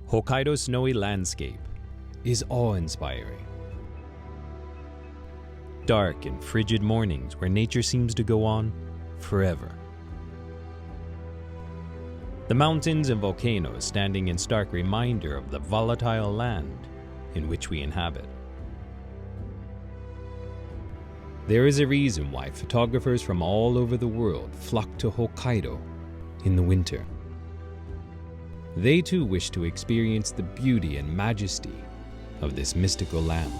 Hokkaido's snowy landscape is awe-inspiring. Dark and frigid mornings where nature seems to go on forever. The mountains and volcanoes standing in stark reminder of the volatile land in which we inhabit. There is a reason why photographers from all over the world flock to Hokkaido in the winter. They too wish to experience the beauty and majesty of this mystical land.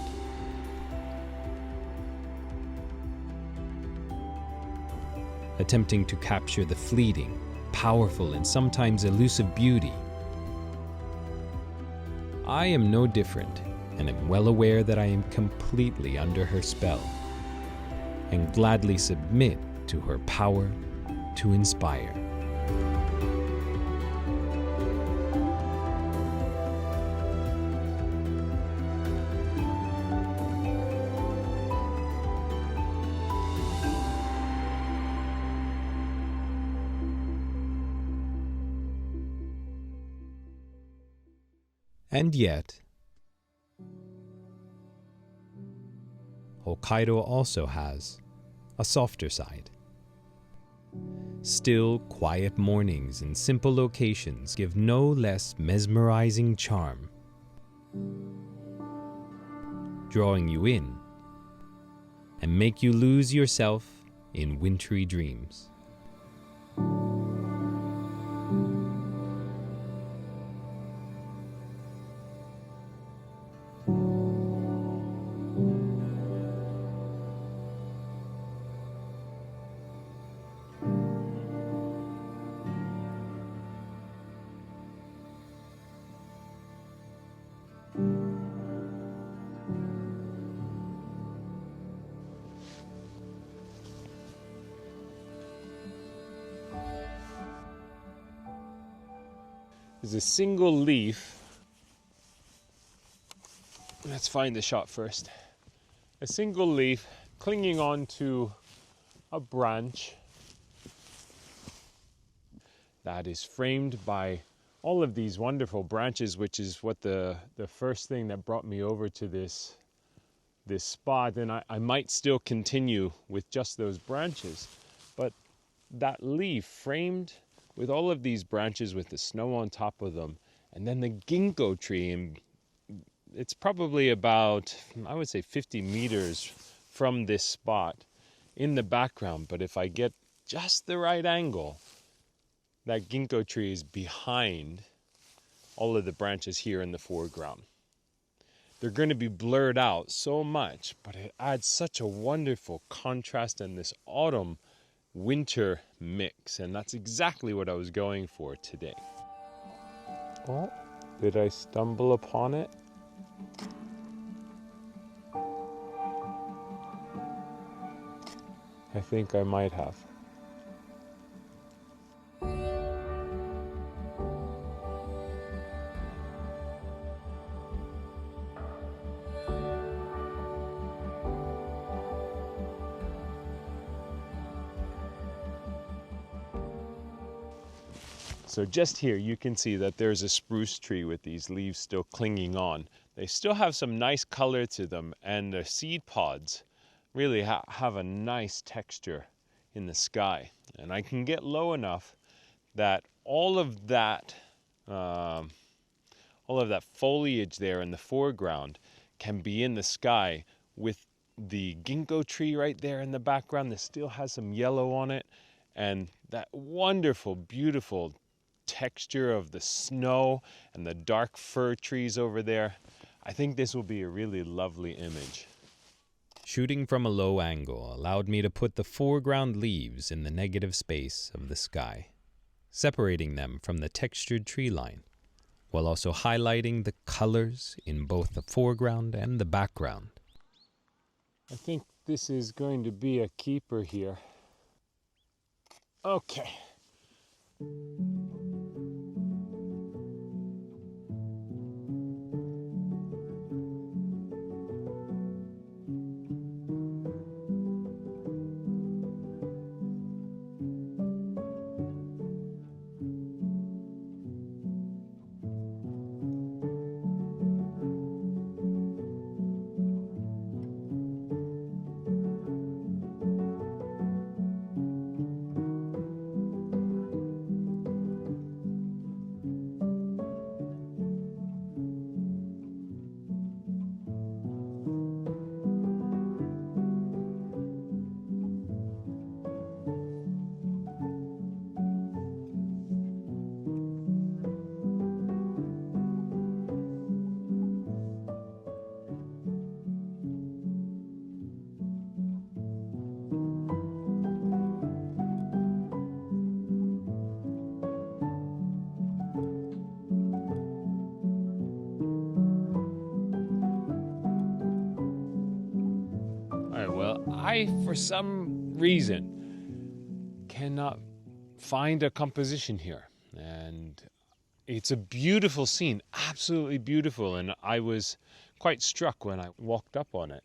Attempting to capture the fleeting, powerful, and sometimes elusive beauty. I am no different, and am well aware that I am completely under her spell, and gladly submit to her power to inspire. And yet, Hokkaido also has a softer side. Still, quiet mornings and simple locations give no less mesmerizing charm, drawing you in and make you lose yourself in wintry dreams. There's a single leaf. Let's find the shot first. A single leaf clinging onto a branch that is framed by all of these wonderful branches, which is what the first thing that brought me over to this spot. And I might still continue with just those branches, but that leaf framed with all of these branches with the snow on top of them, and then the ginkgo tree, and it's probably about, I would say, 50 meters from this spot in the background. But if I get just the right angle, that ginkgo tree is behind all of the branches here in the foreground. They're going to be blurred out so much, but it adds such a wonderful contrast in this autumn winter mix, and that's exactly what I was going for today. Oh, did I stumble upon it? I think I might have. So just here you can see that there's a spruce tree with these leaves still clinging on. They still have some nice color to them, and the seed pods really have a nice texture in the sky. And I can get low enough that all of that foliage there in the foreground can be in the sky, with the ginkgo tree right there in the background that still has some yellow on it, and that wonderful, beautiful texture of the snow and the dark fir trees over there. I think this will be a really lovely image. Shooting from a low angle allowed me to put the foreground leaves in the negative space of the sky, separating them from the textured tree line, while also highlighting the colors in both the foreground and the background. I think this is going to be a keeper here. Okay. I, for some reason, cannot find a composition here. And it's a beautiful scene, absolutely beautiful. And I was quite struck when I walked up on it.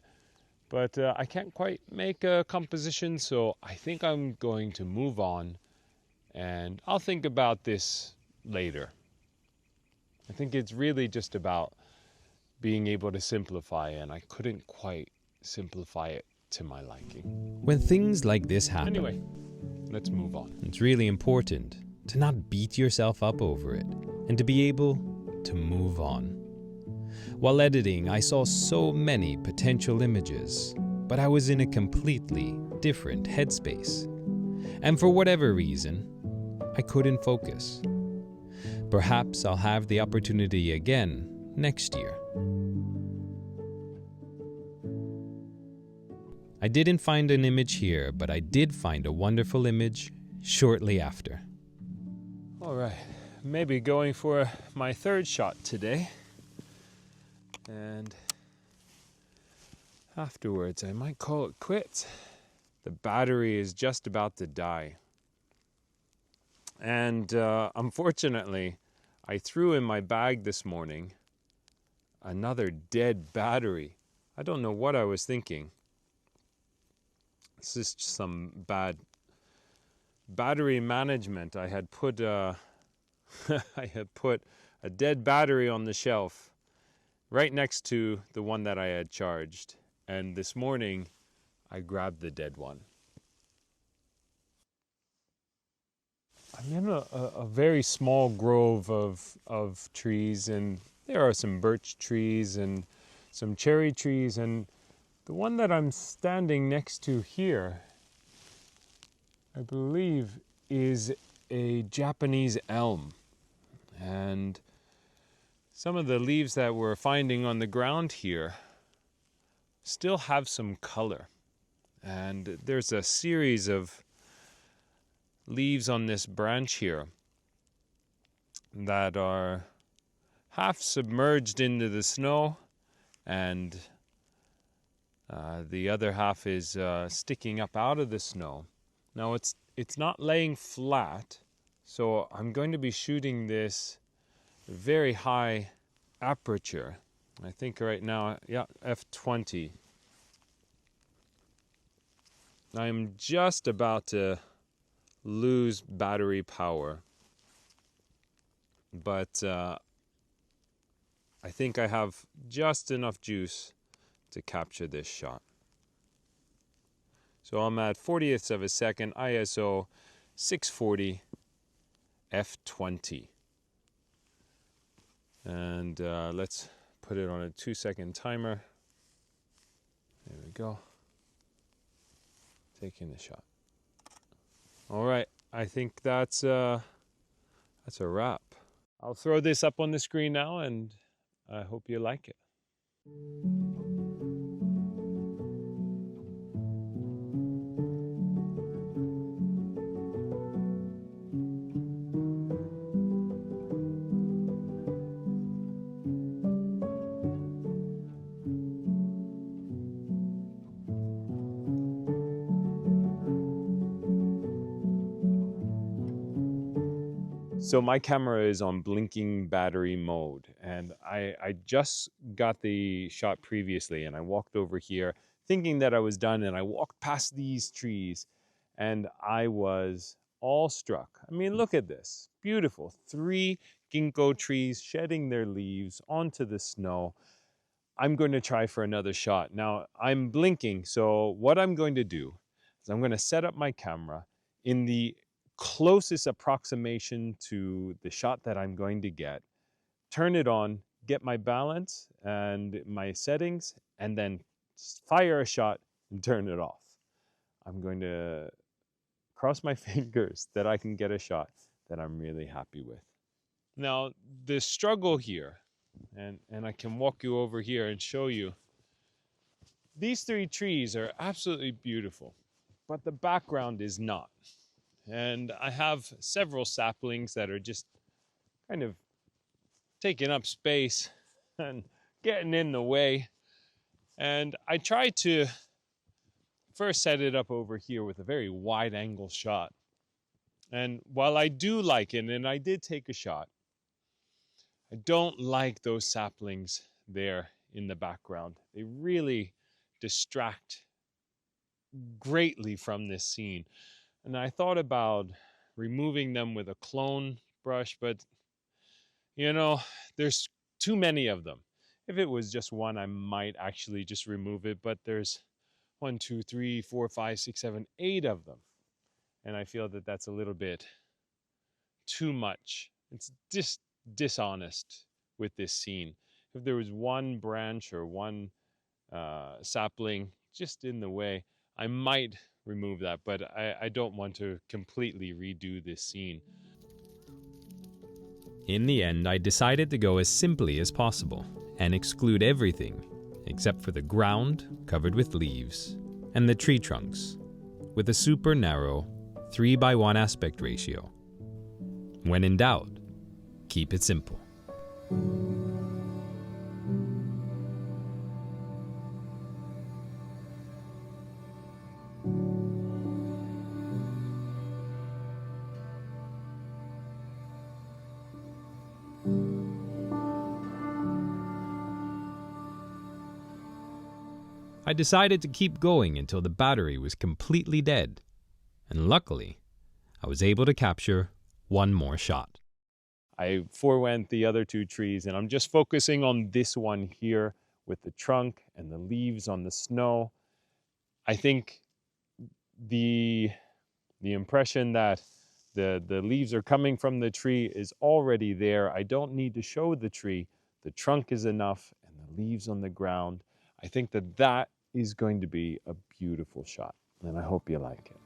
But I can't quite make a composition, so I think I'm going to move on. And I'll think about this later. I think it's really just about being able to simplify, and I couldn't quite simplify it to my liking. When things like this happen, Anyway, let's move on. it's really important to not beat yourself up over it and to be able to move on. While editing, I saw so many potential images, but I was in a completely different headspace. And for whatever reason, I couldn't focus. Perhaps I'll have the opportunity again next year. I didn't find an image here, but I did find a wonderful image shortly after. All right, maybe going for my third shot today. And afterwards, I might call it quits. The battery is just about to die. And unfortunately, I threw in my bag this morning another dead battery. I don't know what I was thinking. This is some bad battery management. I had put I had put a dead battery on the shelf right next to the one that I had charged. And this morning, I grabbed the dead one. I'm in a very small grove of trees, and there are some birch trees and some cherry trees, and the one that I'm standing next to here, I believe, is a Japanese elm. And some of the leaves that we're finding on the ground here still have some color. And there's a series of leaves on this branch here that are half submerged into the snow, and the other half is sticking up out of the snow. Now it's not laying flat, so I'm going to be shooting this very high aperture. I think right now, yeah, f20. I'm just about to lose battery power, but I think I have just enough juice to capture this shot. So I'm at 40ths of a second, ISO 640 f20. And let's put it on a 2-second timer. There we go. Taking the shot. All right, I think that's a wrap. I'll throw this up on the screen now, and I hope you like it. So my camera is on blinking battery mode, and I just got the shot previously, and I walked over here thinking that I was done, and I walked past these trees, and I was all struck. I mean, look at this. Beautiful. 3 ginkgo trees shedding their leaves onto the snow. I'm going to try for another shot. Now, I'm blinking, so what I'm going to do is I'm going to set up my camera in the closest approximation to the shot that I'm going to get, turn it on, get my balance and my settings, and then fire a shot and turn it off. I'm going to cross my fingers that I can get a shot that I'm really happy with. Now, the struggle here, and I can walk you over here and show you, these 3 trees are absolutely beautiful, but the background is not. And I have several saplings that are just kind of taking up space and getting in the way. And I try to first set it up over here with a very wide angle shot. And while I do like it, and I did take a shot, I don't like those saplings there in the background. They really distract greatly from this scene. And I thought about removing them with a clone brush, but you know, there's too many of them. If it was just one, I might actually just remove it, but there's 1, 2, 3, 4, 5, 6, 7, 8 of them. And I feel that that's a little bit too much. It's just dishonest with this scene. If there was one branch or one sapling just in the way, I might remove that, but I don't want to completely redo this scene. In the end, I decided to go as simply as possible and exclude everything except for the ground covered with leaves and the tree trunks with a super narrow 3:1 aspect ratio. When in doubt, keep it simple. I decided to keep going until the battery was completely dead, and luckily, I was able to capture one more shot. I forewent the other 2 trees, and I'm just focusing on this one here with the trunk and the leaves on the snow. I think the impression that the leaves are coming from the tree is already there. I don't need to show the tree. The trunk is enough, and the leaves on the ground. I think that that is going to be a beautiful shot, and I hope you like it.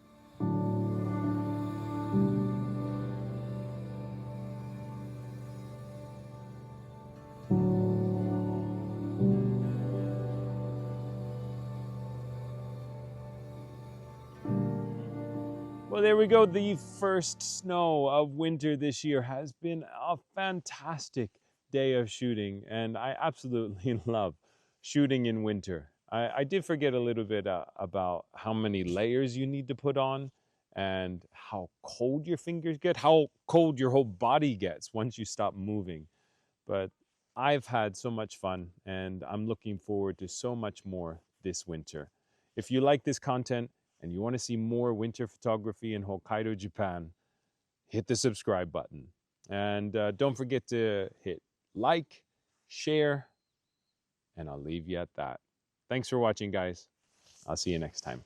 Well, there we go. The first snow of winter this year has been a fantastic day of shooting, and I absolutely love shooting in winter. I did forget a little bit about how many layers you need to put on and how cold your fingers get, how cold your whole body gets once you stop moving. But I've had so much fun, and I'm looking forward to so much more this winter. If you like this content and you want to see more winter photography in Hokkaido, Japan, hit the subscribe button. And don't forget to hit like, share, and I'll leave you at that. Thanks for watching, guys. I'll see you next time.